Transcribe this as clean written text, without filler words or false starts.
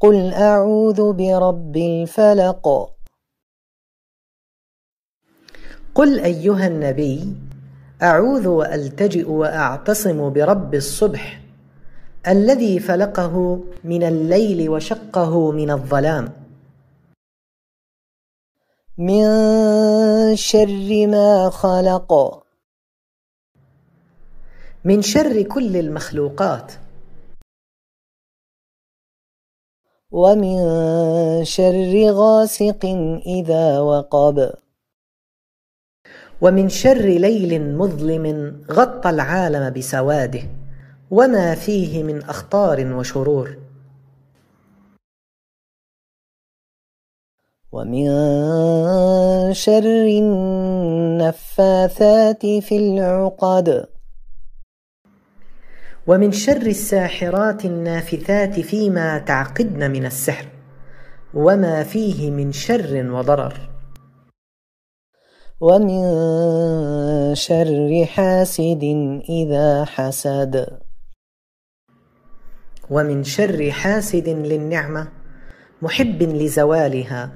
قل أعوذ برب الفلق. قل أيها النبي أعوذ وألتجئ وأعتصم برب الصبح الذي فلقه من الليل وشقه من الظلام، من شر ما خلق، من شر كل المخلوقات، ومن شر غاسق إذا وقب، ومن شر ليل مظلم غطى العالم بسواده وما فيه من أخطار وشرور، ومن شر النفاثات في العقد، ومن شر الساحرات النافثات فيما تعقدن من السحر وما فيه من شر وضرر، ومن شر حاسد إذا حسد، ومن شر حاسد للنعمة محب لزوالها